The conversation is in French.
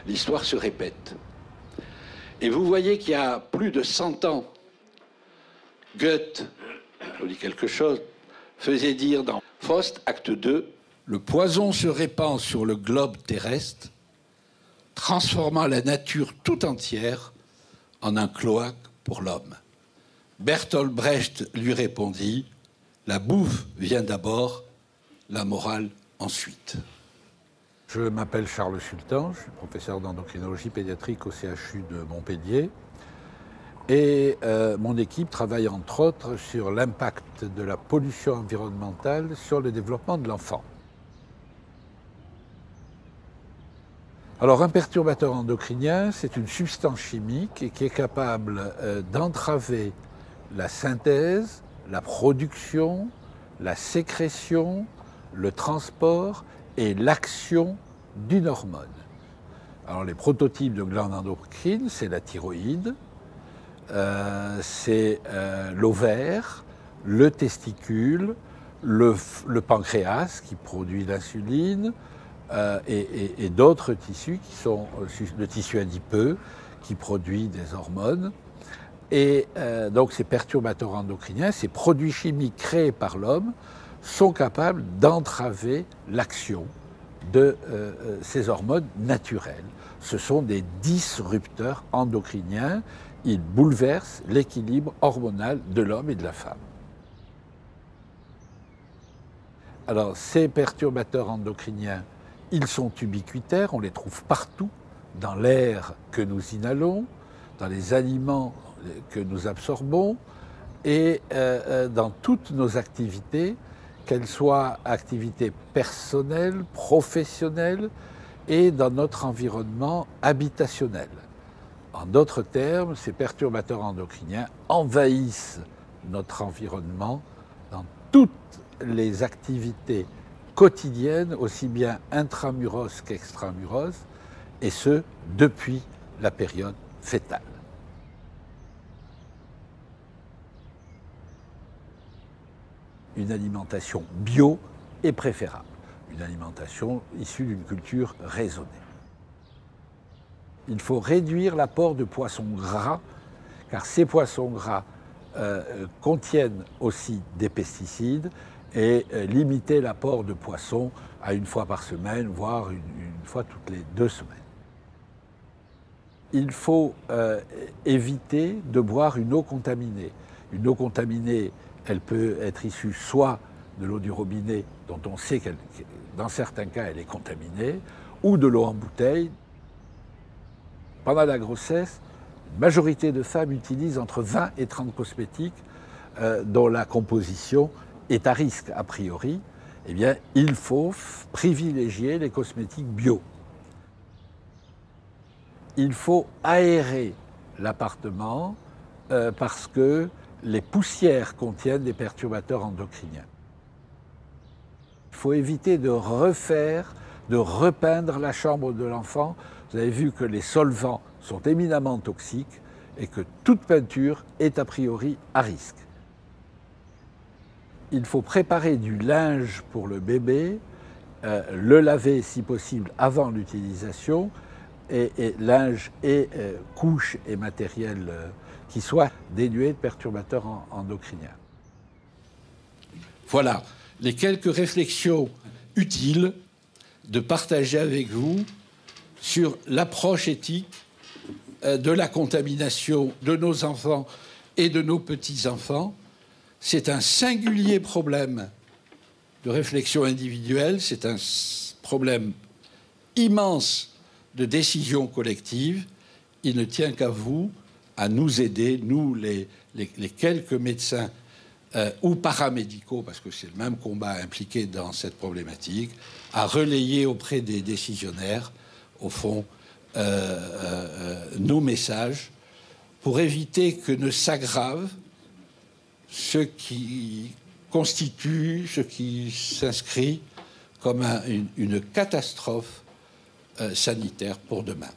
l'histoire se répète. Et vous voyez qu'il y a plus de 100 ans, Goethe, je vous dis quelque chose, faisait dire dans Faust, acte 2, le poison se répand sur le globe terrestre, transformant la nature tout entière en un cloaque pour l'homme. Bertolt Brecht lui répondit, la bouffe vient d'abord, la morale ensuite. Je m'appelle Charles Sultan, je suis professeur d'endocrinologie pédiatrique au CHU de Montpellier. Et mon équipe travaille entre autres sur l'impact de la pollution environnementale sur le développement de l'enfant. Alors un perturbateur endocrinien, c'est une substance chimique qui est capable d'entraver la synthèse, la production, la sécrétion, le transport et l'action d'une hormone. Alors les prototypes de glandes endocrines, c'est la thyroïde, c'est l'ovaire, le testicule, le pancréas qui produit l'insuline et d'autres tissus qui sont le tissu adipeux qui produit des hormones. Et donc ces perturbateurs endocriniens, ces produits chimiques créés par l'homme, sont capables d'entraver l'action de ces hormones naturelles. Ce sont des disrupteurs endocriniens. Ils bouleversent l'équilibre hormonal de l'homme et de la femme. Alors, ces perturbateurs endocriniens, ils sont ubiquitaires, on les trouve partout, dans l'air que nous inhalons, dans les aliments que nous absorbons et dans toutes nos activités, qu'elles soient activités personnelles, professionnelles et dans notre environnement habitationnel. En d'autres termes, ces perturbateurs endocriniens envahissent notre environnement dans toutes les activités quotidiennes, aussi bien intramuros qu'extramuros, et ce, depuis la période fœtale. Une alimentation bio est préférable, une alimentation issue d'une culture raisonnée. Il faut réduire l'apport de poissons gras, car ces poissons gras contiennent aussi des pesticides, et limiter l'apport de poissons à une fois par semaine, voire une fois toutes les 2 semaines. Il faut éviter de boire une eau contaminée. Une eau contaminée, elle peut être issue soit de l'eau du robinet, dont on sait qu'elle, dans certains cas, elle est contaminée, ou de l'eau en bouteille. Pendant la grossesse, une majorité de femmes utilisent entre 20 et 30 cosmétiques dont la composition est à risque a priori. Eh bien, il faut privilégier les cosmétiques bio. Il faut aérer l'appartement parce que les poussières contiennent des perturbateurs endocriniens. Il faut éviter de repeindre la chambre de l'enfant. Vous avez vu que les solvants sont éminemment toxiques et que toute peinture est a priori à risque. Il faut préparer du linge pour le bébé, le laver si possible avant l'utilisation, et linge et couches et matériel qui soient dénués de perturbateurs endocriniens. Voilà les quelques réflexions utiles de partager avec vous sur l'approche éthique de la contamination de nos enfants et de nos petits-enfants. C'est un singulier problème de réflexion individuelle, c'est un problème immense de décision collective. Il ne tient qu'à vous, à nous aider, nous les quelques médecins ou paramédicaux, parce que c'est le même combat impliqué dans cette problématique, à relayer auprès des décisionnaires, au fond, nos messages, pour éviter que ne s'aggrave ce qui constitue, ce qui s'inscrit comme une catastrophe sanitaire pour demain.